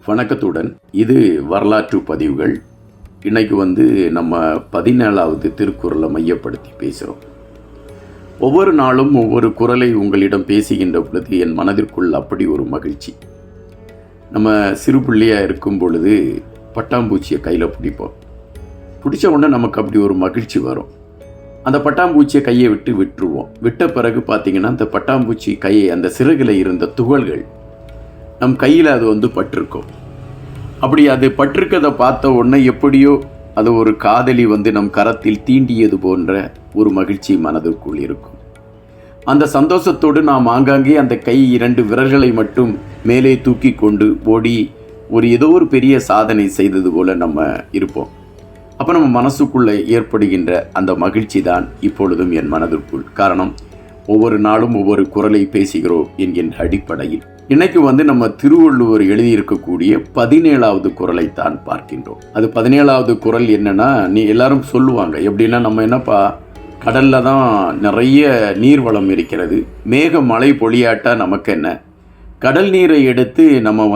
வணக்கத்துடன் இது வரலாற்று பதிவுகள். இன்னைக்கு நம்ம 17வது திருக்குறளை மையப்படுத்தி பேசுகிறோம். ஒவ்வொரு நாளும் ஒவ்வொரு குறளை உங்களிடம் பேசுகின்ற பொழுது என் மனதிற்குள் அப்படி ஒரு மகிழ்ச்சி. நம்ம சிறு பிள்ளையாக இருக்கும் பொழுது பட்டாம்பூச்சியை கையில் பிடிச்ச உடனே நமக்கு அப்படி ஒரு மகிழ்ச்சி வரும். அந்த பட்டாம்பூச்சியை கையை விட்டுருவோம். விட்ட பிறகு பார்த்திங்கன்னா அந்த பட்டாம்பூச்சி கையை அந்த சிறகில் இருந்த துகள்கள் நம் கையில் அது பட்டிருக்கும். அப்படி அது பட்டிருக்கதை பார்த்த உடனே எப்படியோ அது ஒரு காதலி நம் கரத்தில் தீண்டியது போன்ற ஒரு மகிழ்ச்சி மனதிற்குள் இருக்கும். அந்த சந்தோஷத்தோடு நாம் ஆங்காங்கே அந்த கை 2 விரல்களை மட்டும் மேலே தூக்கி கொண்டு ஓடி ஏதோ ஒரு பெரிய சாதனை செய்தது போல நம்ம இருப்போம். அப்போ நம்ம மனசுக்குள்ளே ஏற்படுகின்ற அந்த மகிழ்ச்சி தான் இப்பொழுதும் என் மனதிற்குள். காரணம், ஒவ்வொரு நாளும் ஒவ்வொரு குறளை பேசுகிறோம் என்கின்ற அடிப்படையில் இன்னைக்கு நம்ம திருவள்ளுவர் எழுதியிருக்கக்கூடிய 17வது குறளைத்தான் பார்க்கின்றோம். அது 17வது குறள் என்னன்னா, எல்லாரும் சொல்லுவாங்க எப்படின்னா, நம்ம என்னப்பா கடல்ல தான் நிறைய நீர்வளம் இருக்கிறது, மேக மழை பொழியாட்டா நமக்கு என்ன, கடல் நீரை எடுத்து நம்ம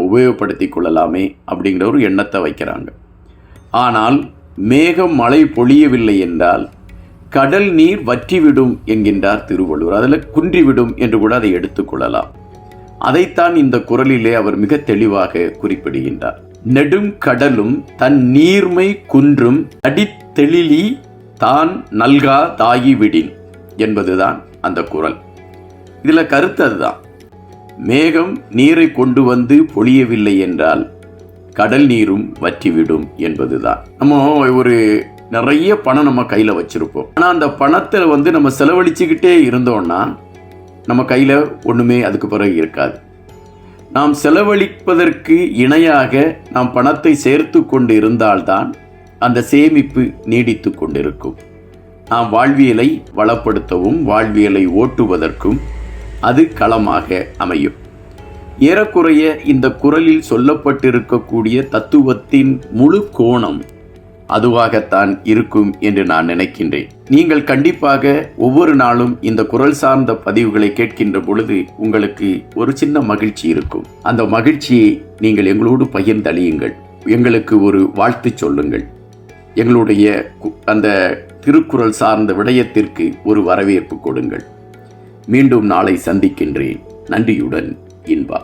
உபயோகப்படுத்தி கொள்ளலாமே அப்படிங்கிற ஒரு எண்ணத்தை வைக்கிறாங்க. ஆனால் மேகம் மழை பொழியவில்லை என்றால் கடல் நீர் வற்றிவிடும் என்கின்றார் திருவள்ளுவர். அதில் குன்றிவிடும் என்று கூட அதை எடுத்துக்கொள்ளலாம். அதைத்தான் இந்த குறளிலே அவர் மிக தெளிவாக குறிப்பிடுகின்றார். நெடும் கடலும் தன் நீர்மை குன்றும் அடித்தெளிலி தான் நல்கா தாகிவிடின் என்பதுதான் அந்த குறள். இதில் கருத்து அதுதான். மேகம் நீரை கொண்டு வந்து பொழியவில்லை என்றால் கடல் நீரும் வற்றிவிடும் என்பதுதான். நம்ம நிறைய பணம் நம்ம கையில் வச்சிருப்போம். ஆனால் அந்த பணத்தை நம்ம செலவழிச்சுக்கிட்டே இருந்தோம்னா நம்ம கையில் ஒன்றுமே அதுக்கு பிறகு இருக்காது. நாம் செலவழிப்பதற்கு இணையாக நாம் பணத்தை சேர்த்து கொண்டு இருந்தால்தான் அந்த சேமிப்பு நீடித்து கொண்டிருக்கும். நாம் வாழ்வியலை வளப்படுத்தவும் வாழ்வியலை ஓட்டுவதற்கும் அது களமாக அமையும். ஏறக்குறைய இந்த குறளில் சொல்லப்பட்டிருக்கக்கூடிய தத்துவத்தின் முழு கோணம் அதுவாகத்தான் இருக்கும் என்று நான் நினைக்கின்றேன். நீங்கள் கண்டிப்பாக ஒவ்வொரு நாளும் இந்த குறள் சார்ந்த பதிவுகளை கேட்கின்ற பொழுது உங்களுக்கு ஒரு சின்ன மகிழ்ச்சி இருக்கும். அந்த மகிழ்ச்சியை நீங்கள் எங்களோடு பகிர்ந்தளியுங்கள். எங்களுக்கு ஒரு வாழ்த்து சொல்லுங்கள். எங்களுடைய அந்த திருக்குறள் சார்ந்த விடயத்திற்கு ஒரு வரவேற்பு கொடுங்கள். மீண்டும் நாளை சந்திக்கின்றேன். நன்றியுடன் இன்பா.